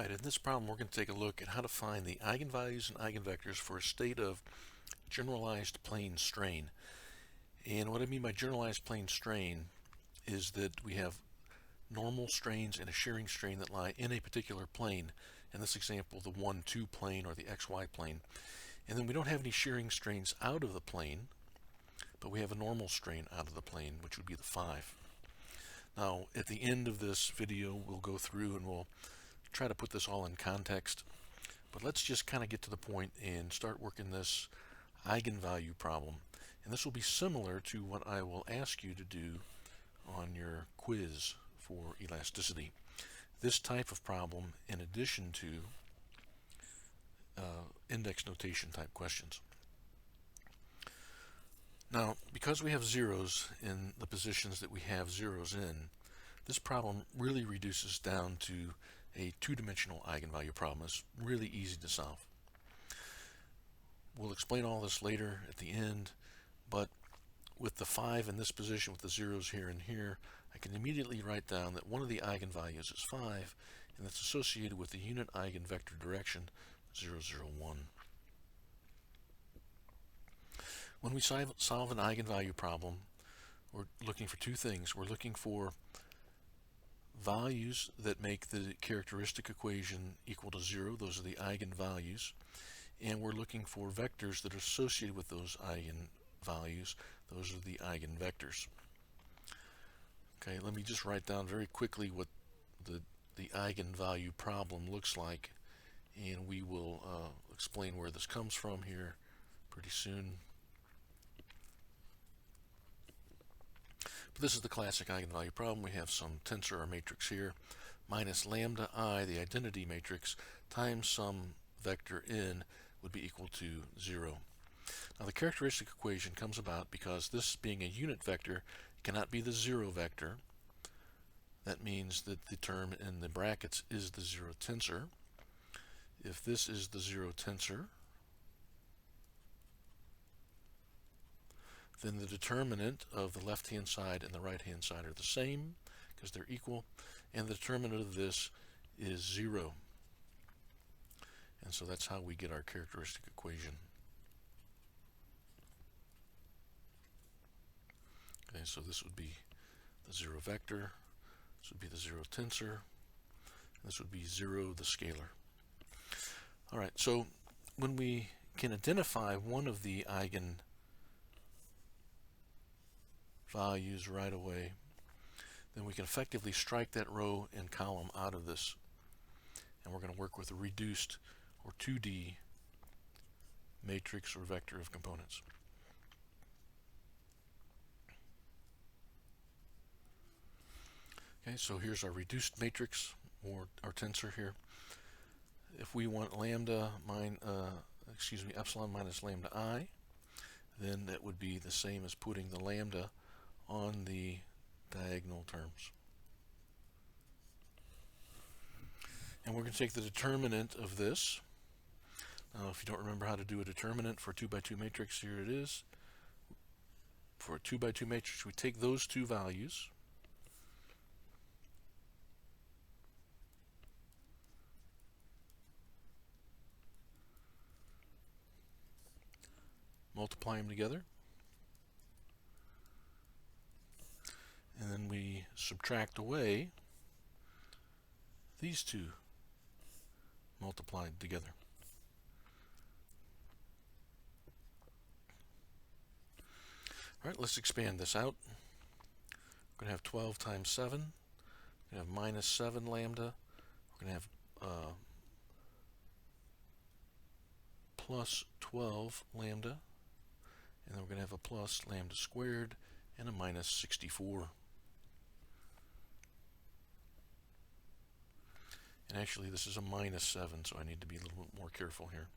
Alright, in this problem we're going to take a look at how to find the eigenvalues and eigenvectors for a state of generalized plane strain. And what I mean by generalized plane strain is that we have normal strains and a shearing strain that lie in a particular plane. In this example, the 1-2 plane or the xy plane. And then we don't have any shearing strains out of the plane, but we have a normal strain out of the plane, which would be the 5. Now, at the end of this video, we'll go through and we'll try to put this all in context, but let's just kind of get to the point and start working this eigenvalue problem. And this will be similar to what I will ask you to do on your quiz for elasticity. This type of problem in addition to index notation type questions. Now, because we have zeros in the positions that we have zeros in, this problem really reduces down to a two-dimensional eigenvalue problem. It's really easy to solve. We'll explain all this later at the end, but with the 5 in this position with the zeros here and here, I can immediately write down that one of the eigenvalues is 5, and that's associated with the unit eigenvector direction 0, 0, 1. When we solve an eigenvalue problem, we're looking for two things. We're looking for values that make the characteristic equation equal to 0. Those are the eigenvalues. And we're looking for vectors that are associated with those eigenvalues. Those are the eigenvectors. Okay, let me just write down very quickly what the eigenvalue problem looks like, and we will explain where this comes from here pretty soon. But this is the classic eigenvalue problem. We have some tensor or matrix here, minus lambda I, the identity matrix, times some vector n would be equal to 0. Now the characteristic equation comes about because this being a unit vector cannot be the 0 vector. That means that the term in the brackets is the 0 tensor. If this is the 0 tensor, then the determinant of the left-hand side and the right-hand side are the same because they're equal, and the determinant of this is 0. And so that's how we get our characteristic equation. Okay, so this would be the 0 vector, this would be the 0 tensor, and this would be 0 the scalar. Alright, so when we can identify one of the eigenvalues right away, then we can effectively strike that row and column out of this, and we're going to work with a reduced or 2D matrix or vector of components. Okay, so here's our reduced matrix or our tensor here. If we want epsilon minus lambda I, then that would be the same as putting the lambda on the diagonal terms. And we're going to take the determinant of this. Now, if you don't remember how to do a determinant for a 2x2 matrix, here it is. For a 2x2 matrix, we take those two values, multiply them together, and then we subtract away these two multiplied together. Alright, let's expand this out. We're going to have 12 times 7. We're going to have minus 7 lambda. We're going to have plus 12 lambda. And then we're going to have a plus lambda squared and a minus 64. And actually this is a minus 7, so I need to be a little bit more careful here.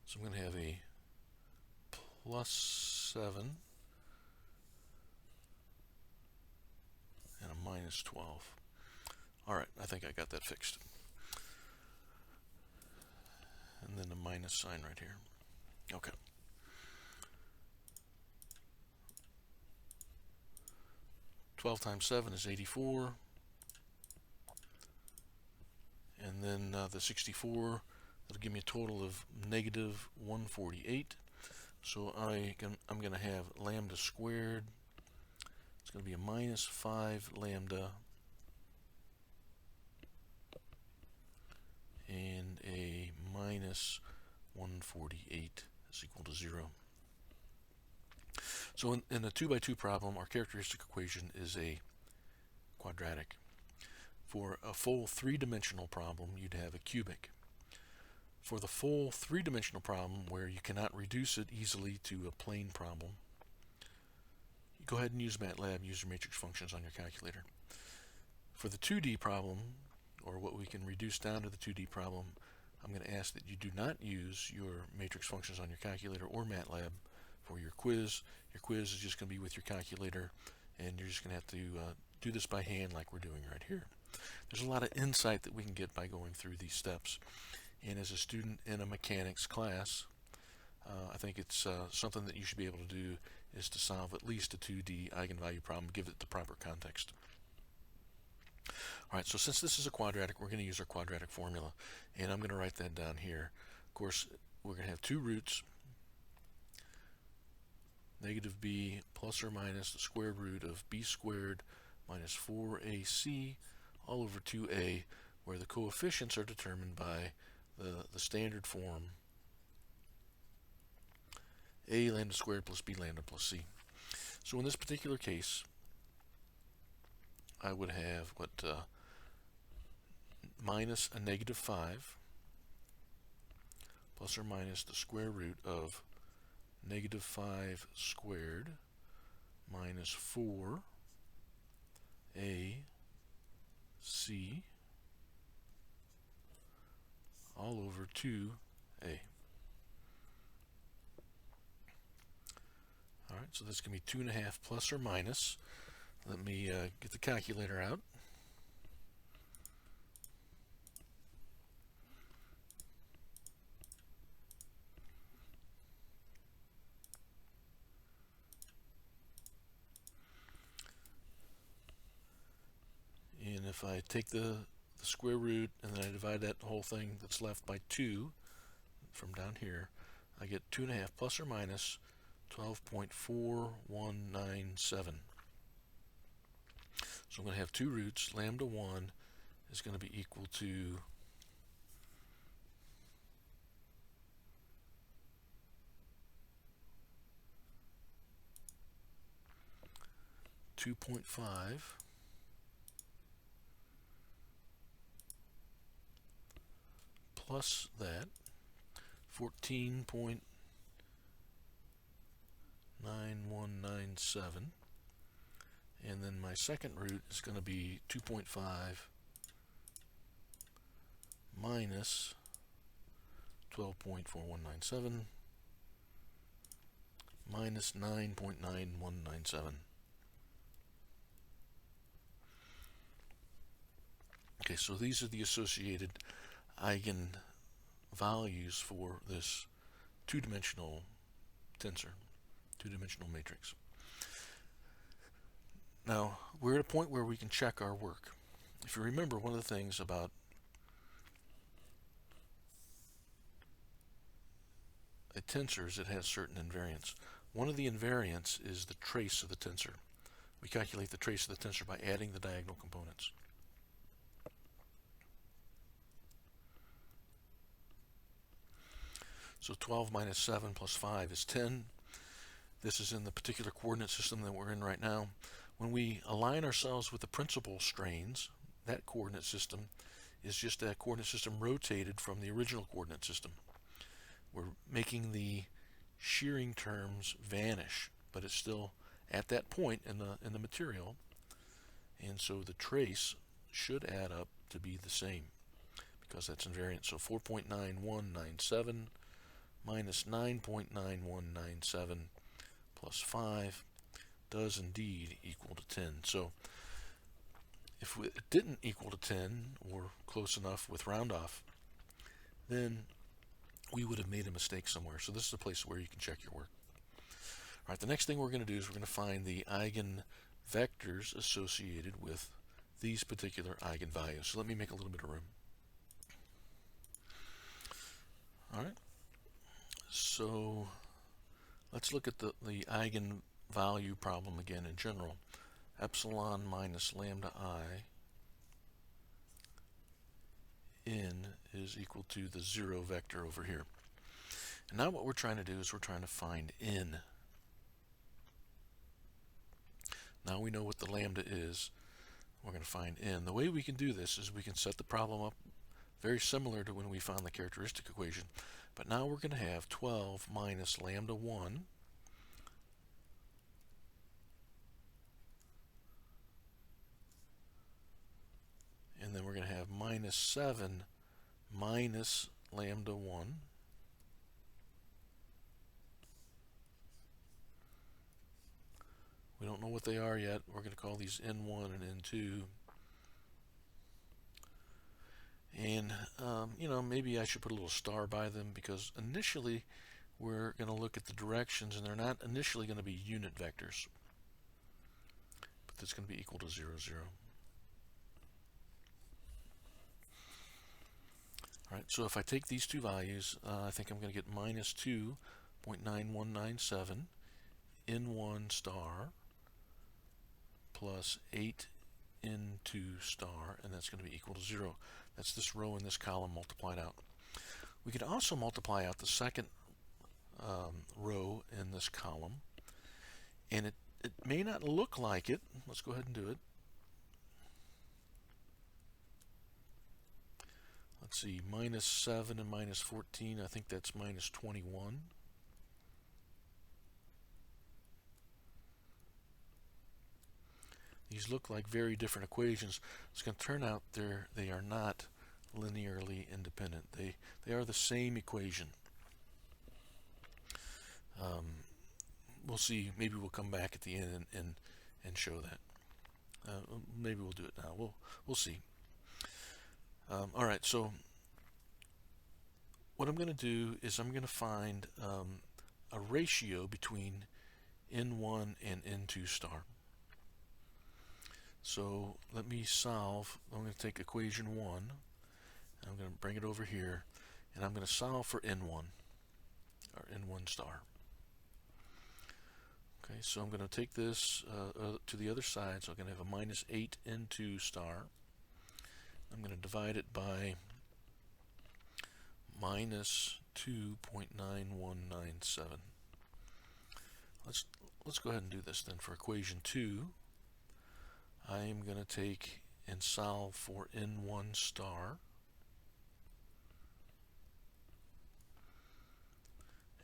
So I'm going to have a plus 7 and a minus 12. Alright, I think I got that fixed. And then a minus sign right here. Okay. Twelve times 7 is 84. And then the 64, that'll give me a total of negative 148. So I'm going to have lambda squared. It's going to be a minus 5 lambda and a minus 148 is equal to 0. So in a 2 by 2 problem, our characteristic equation is a quadratic. For a full 3-dimensional problem, you'd have a cubic. For the full 3-dimensional problem, where you cannot reduce it easily to a plane problem, you go ahead and use MATLAB, use your matrix functions on your calculator. For the 2D problem, or what we can reduce down to the 2D problem, I'm going to ask that you do not use your matrix functions on your calculator or MATLAB for your quiz. Your quiz is just going to be with your calculator, and you're just going to have to do this by hand like we're doing right here. There's a lot of insight that we can get by going through these steps. And as a student in a mechanics class, I think it's something that you should be able to do is to solve at least a 2D eigenvalue problem, give it the proper context. Alright, so since this is a quadratic, we're going to use our quadratic formula. And I'm going to write that down here. Of course, we're going to have two roots. Negative b plus or minus the square root of b squared minus 4ac all over 2a, where the coefficients are determined by the standard form a lambda squared plus b lambda plus c. So in this particular case, I would have what minus a negative 5 plus or minus the square root of negative 5 squared minus 4ac all over 2a. Alright, so this can be 2.5 plus or minus. Let me get the calculator out. And if I take the square root and then I divide that whole thing that's left by 2 from down here, I get 2.5 plus or minus 12.4197. So I'm going to have two roots. Lambda 1 is going to be equal to 2.5 plus that 14.9197, and then my second root is going to be 2.5 minus 12.4197 minus 9.9197. Okay, so these are the associated eigenvalues for this two-dimensional tensor, two-dimensional matrix. Now, we're at a point where we can check our work. If you remember, one of the things about a tensor is it has certain invariants. One of the invariants is the trace of the tensor. We calculate the trace of the tensor by adding the diagonal components. So 12 minus 7 plus 5 is 10. This is in the particular coordinate system that we're in right now. When we align ourselves with the principal strains, that coordinate system is just a coordinate system rotated from the original coordinate system. We're making the shearing terms vanish, but it's still at that point in the material, and so the trace should add up to be the same because that's invariant. So 4.9197 minus 9.9197 plus 5 does indeed equal to 10. So if it didn't equal to 10 or close enough with round off, then we would have made a mistake somewhere. So this is a place where you can check your work. All right, the next thing we're going to do is we're going to find the eigenvectors associated with these particular eigenvalues. So let me make a little bit of room. All right, so let's look at the eigenvalue problem again in general. Epsilon minus lambda I n is equal to the 0 vector over here. And now what we're trying to do is we're trying to find n. Now we know what the lambda is. We're going to find n. The way we can do this is we can set the problem up very similar to when we found the characteristic equation. But now we're going to have 12 minus lambda 1 and then we're going to have minus 7 minus lambda 1 we don't know what they are yet. We're going to call these n1 and n2. And you know, maybe I should put a little star by them because initially we're going to look at the directions and they're not initially going to be unit vectors, but that's going to be equal to 0, 0. All right, so if I take these two values, I think I'm going to get minus 2.9197 n1 star plus 8 n2 star, and that's going to be equal to 0. That's this row and this column multiplied out. We could also multiply out the second row in this column, and it may not look like it. Let's go ahead and do it. Let's see, minus 7 and minus 14, I think that's minus 21. These look like very different equations. It's going to turn out they are not linearly independent. They are the same equation. We'll see. Maybe we'll come back at the end and show that. Maybe we'll do it now. We'll see. All right. So what I'm going to do is I'm going to find a ratio between n1 and n2 star. So let me solve. I'm going to take equation 1, and I'm going to bring it over here, and I'm going to solve for n1, or n1 star. Okay, so I'm going to take this to the other side, so I'm going to have a minus 8 n2 star. I'm going to divide it by minus 2.9197. Let's go ahead and do this then. For equation 2, I am going to take and solve for n1 star,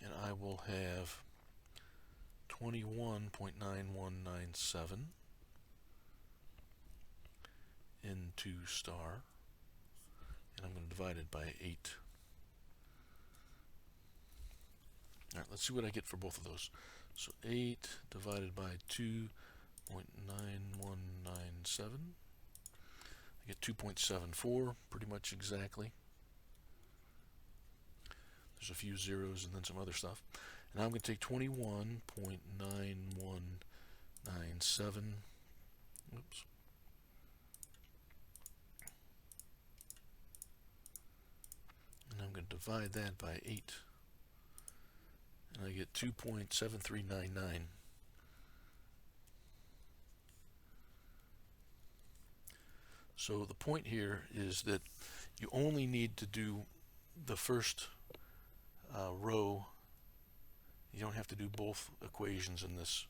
and I will have 21.9197 n2 star, and I'm going to divide it by 8. All right, let's see what I get for both of those. So 8 divided by 2.9197, I get 2.74, pretty much exactly. There's a few zeros and then some other stuff. And I'm going to take 21.9197. Oops. And I'm going to divide that by 8. And I get 2.7399. So the point here is that you only need to do the first row. You don't have to do both equations in this,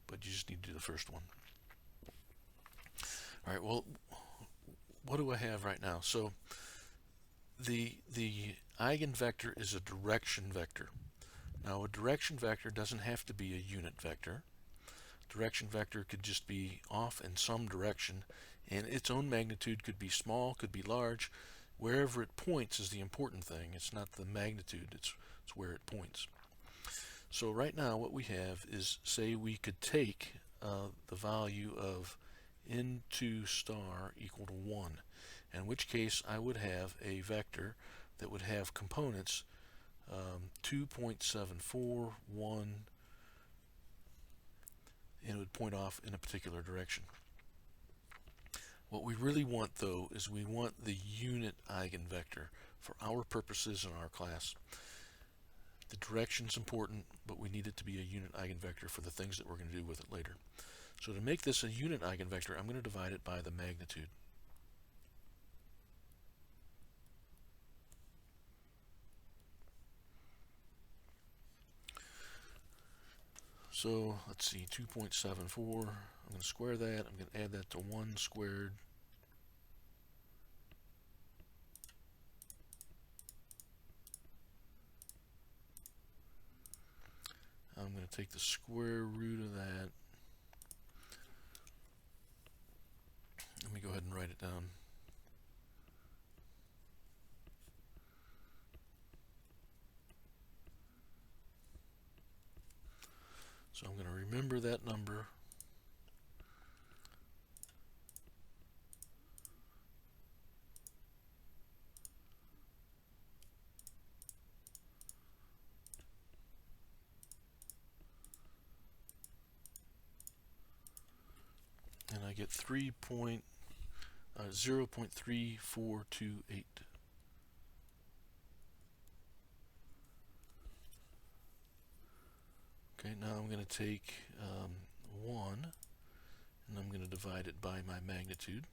but you just need to do the first one. All right, well, what do I have right now? So the eigenvector is a direction vector. Now a direction vector doesn't have to be a unit vector. Direction vector could just be off in some direction, and its own magnitude could be small, could be large. Wherever it points is the important thing. It's not the magnitude, it's where it points. So right now what we have is, say we could take the value of n2 star equal to 1, in which case I would have a vector that would have components 2.741, and it would point off in a particular direction. What we really want, though, is we want the unit eigenvector for our purposes in our class. The direction's important, but we need it to be a unit eigenvector for the things that we're going to do with it later. So to make this a unit eigenvector, I'm going to divide it by the magnitude. So let's see, 2.74, I'm going to square that, I'm going to add that to 1 squared. I'm going to take the square root of that. Let me go ahead and write it down. So I'm going to remember that number. And I get 0.3428. Okay, now I'm going to take 1, and I'm going to divide it by my magnitude.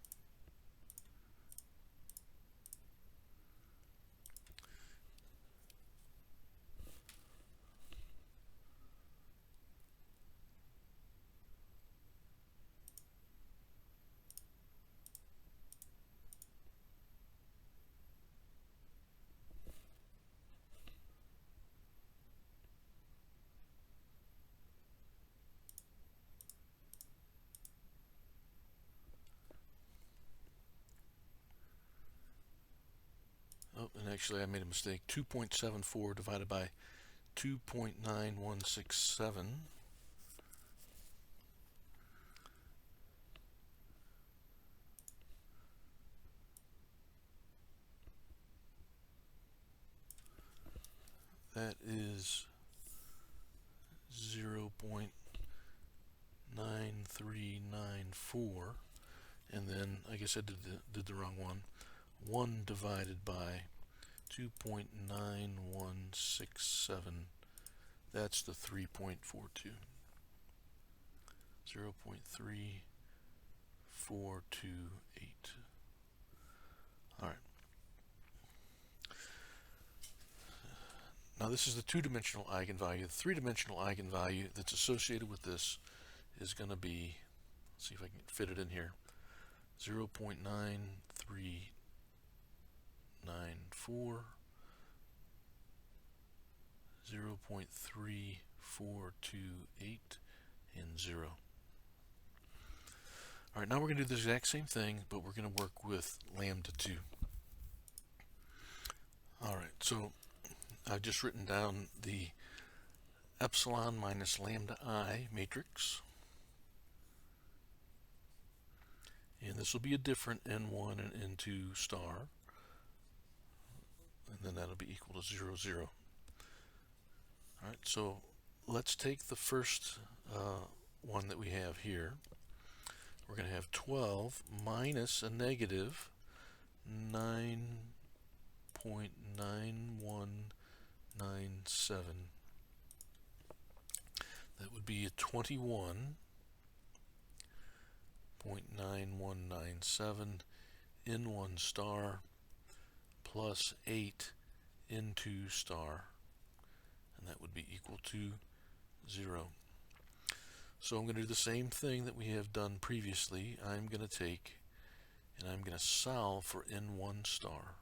Oh, and actually I made a mistake. 2.74 divided by 2.9167. That is 0.9394. And then I guess I did the wrong one. 1 divided by 2.9167, that's the 3.42. 0.3428. Alright. Now this is the two-dimensional eigenvalue. The three-dimensional eigenvalue that's associated with this is going to be, let's see if I can fit it in here, 0.9394, 0.3428, and 0. Alright, now we're going to do the exact same thing, but we're going to work with lambda 2. Alright, so I've just written down the epsilon minus lambda I matrix. And this will be a different n1 and n2 star. And then that'll be equal to 0, 0. Alright, so let's take the first one that we have here. We're going to have 12 minus a negative 9.9197. That would be a 21.9197 n1 star plus 8 n2 star, and that would be equal to 0. So I'm going to do the same thing that we have done previously. I'm going to take and I'm going to solve for n1 star.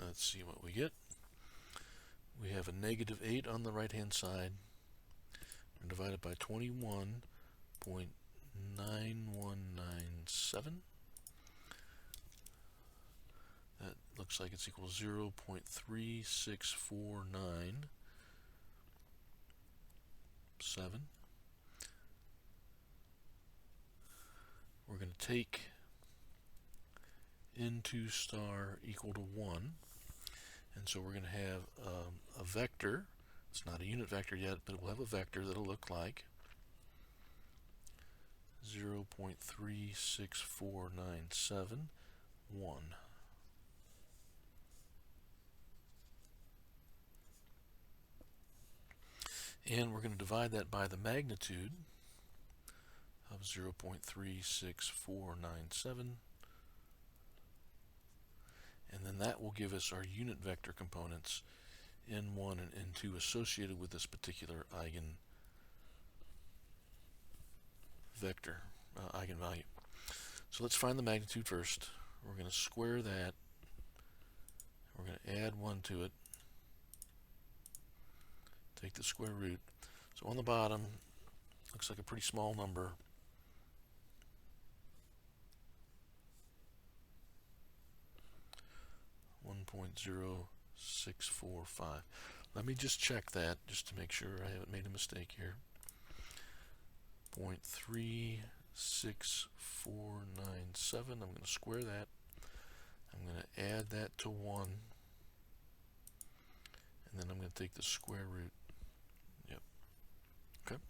Let's see what we get. We have a negative 8 on the right hand side. We're divided by 21.9197. That looks like it's equal to 0.3649. take n2 star equal to 1, and so we're going to have a vector. It's not a unit vector yet, but it will have a vector that'll look like 0.36497, 1. And we're going to divide that by the magnitude of 0.36497, and then that will give us our unit vector components n1 and n2 associated with this particular eigenvalue. So let's find the magnitude first. We're going to square that. We're going to add 1 to it. Take the square root. So on the bottom, looks like a pretty small number. .0645. Let me just check that just to make sure I haven't made a mistake here. 0.36497. I'm going to square that. I'm going to add that to 1. And then I'm going to take the square root. Yep. Okay.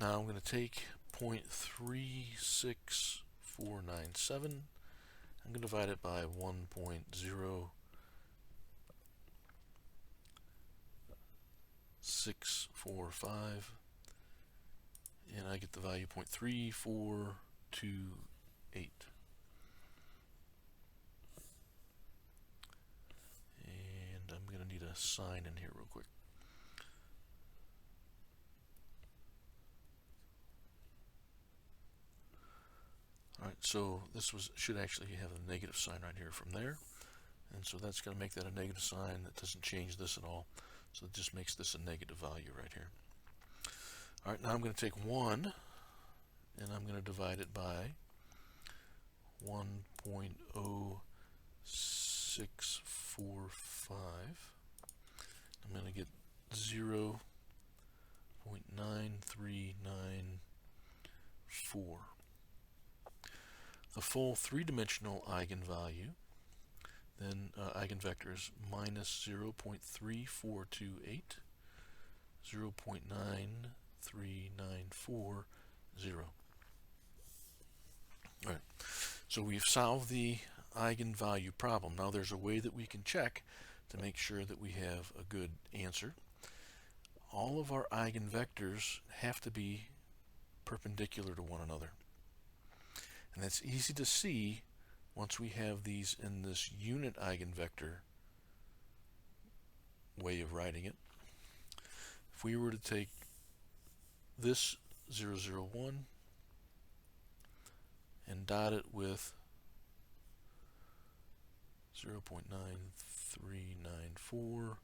Now I'm going to take 0.36497. I'm going to divide it by 1.0645, and I get the value 0.3428. And I'm going to need a sign in here real quick. Alright, so this should actually have a negative sign right here from there. And so that's going to make that a negative sign. That doesn't change this at all. So it just makes this a negative value right here. Alright, now I'm going to take 1 and I'm going to divide it by 1.0645. I'm going to get 0.9394. The full three-dimensional eigenvalue, then eigenvectors minus 0.3428, 0.9394, 0. All right, so we've solved the eigenvalue problem. Now there's a way that we can check to make sure that we have a good answer. All of our eigenvectors have to be perpendicular to one another. And that's easy to see once we have these in this unit eigenvector way of writing it. If we were to take this 0, 0, 1 and dot it with 0.9394,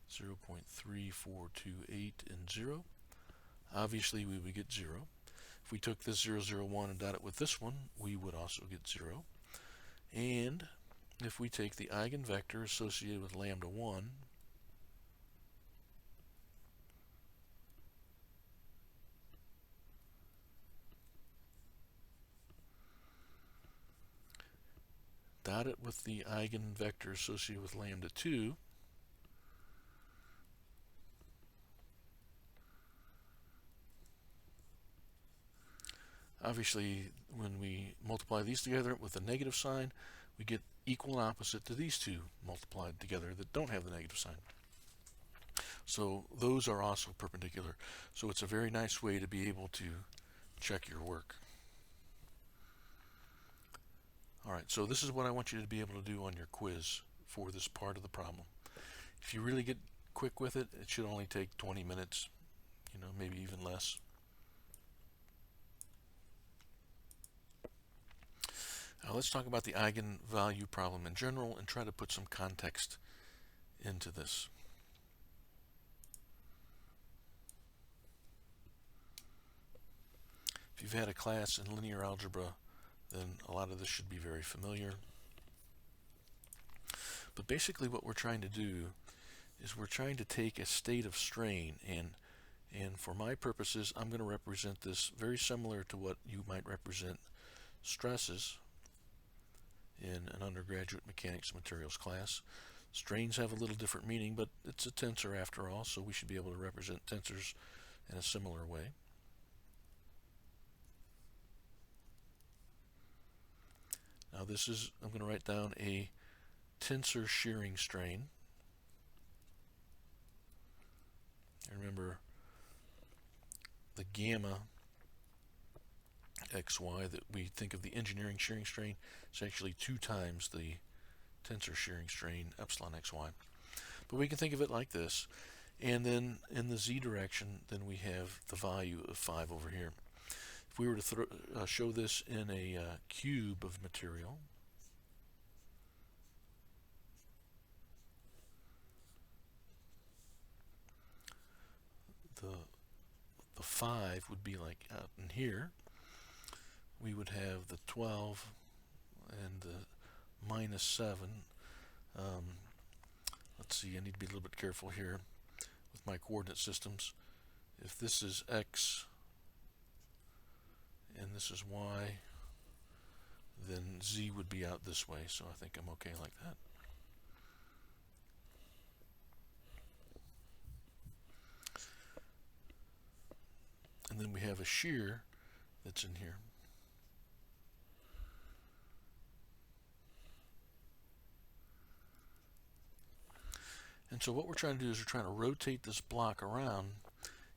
0.3428, and 0, obviously we would get 0. If we took this 0, 0, 1 and dot it with this one, we would also get 0. And if we take the eigenvector associated with lambda 1, dot it with the eigenvector associated with lambda 2, obviously when we multiply these together with a negative sign, we get equal and opposite to these two multiplied together that don't have the negative sign. So those are also perpendicular. So it's a very nice way to be able to check your work. Alright, so this is what I want you to be able to do on your quiz for this part of the problem. If you really get quick with it, it should only take 20 minutes, maybe even less. Now let's talk about the eigenvalue problem in general and try to put some context into this. If you've had a class in linear algebra, then a lot of this should be very familiar. But basically what we're trying to do is we're trying to take a state of strain and And for my purposes, I'm going to represent this very similar to what you might represent stresses in an undergraduate mechanics materials class. Strains have a little different meaning, but it's a tensor after all, so we should be able to represent tensors in a similar way. Now this is, I'm going to write down a tensor shearing strain. Remember, the gamma xy that we think of the engineering shearing strain is actually 2 times the tensor shearing strain epsilon xy. But we can think of it like this. And then in the z direction, then we have the value of 5 over here. If we were to show this in a cube of material, the 5 would be like out in here. We would have the 12 and the minus 7. Let's see, I need to be a little bit careful here with my coordinate systems. If this is x and this is y, then z would be out this way, so I think I'm okay like that. And then we have a shear that's in here. And so what we're trying to do is we're trying to rotate this block around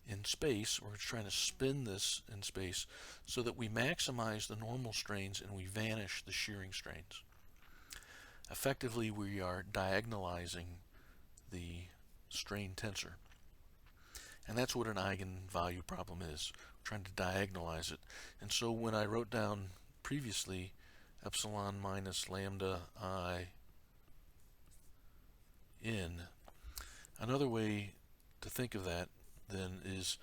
in space, or we're trying to spin this in space so that we maximize the normal strains and we vanish the shearing strains. Effectively, we are diagonalizing the strain tensor. And that's what an eigenvalue problem is. We're trying to diagonalize it. And so when I wrote down previously epsilon minus lambda I in, another way to think of that then is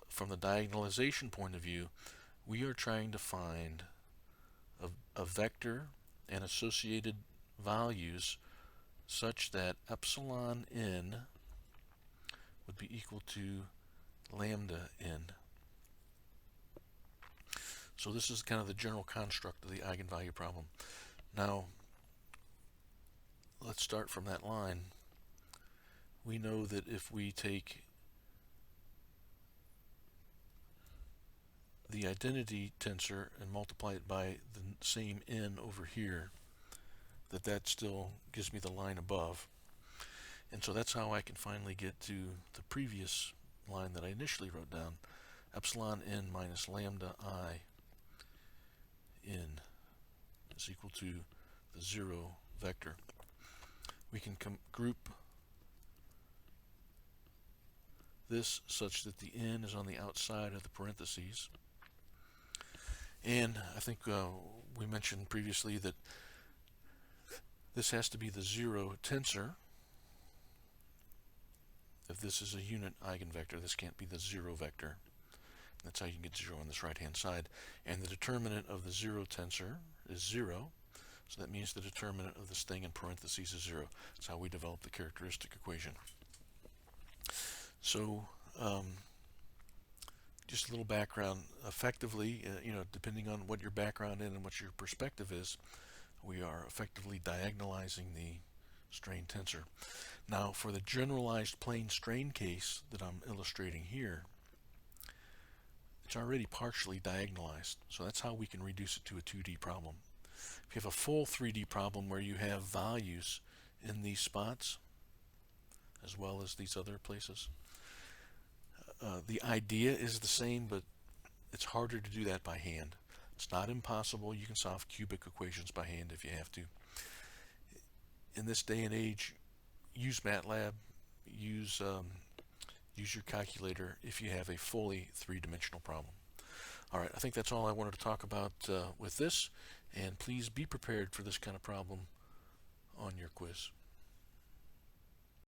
from the diagonalization point of view, we are trying to find a vector and associated values such that epsilon n would be equal to lambda n. So this is kind of the general construct of the eigenvalue problem. Now, let's start from that line. We know that if we take the identity tensor and multiply it by the same n over here, that still gives me the line above. And so that's how I can finally get to the previous line that I initially wrote down. Epsilon n minus lambda I n is equal to the 0 vector. We can group this such that the n is on the outside of the parentheses. And I think we mentioned previously that this has to be the 0 tensor. If this is a unit eigenvector, this can't be the 0 vector. That's how you can get 0 on this right-hand side. And the determinant of the 0 tensor is 0. So that means the determinant of this thing in parentheses is 0. That's how we develop the characteristic equation. So just a little background. Effectively, depending on what your background is and what your perspective is, we are effectively diagonalizing the strain tensor. Now, for the generalized plane strain case that I'm illustrating here, it's already partially diagonalized. So that's how we can reduce it to a 2D problem. If you have a full 3D problem where you have values in these spots, as well as these other places, the idea is the same, but it's harder to do that by hand. It's not impossible. You can solve cubic equations by hand if you have to. In this day and age, use MATLAB, use your calculator if you have a fully 3-dimensional problem. All right, I think that's all I wanted to talk about with this, and please be prepared for this kind of problem on your quiz.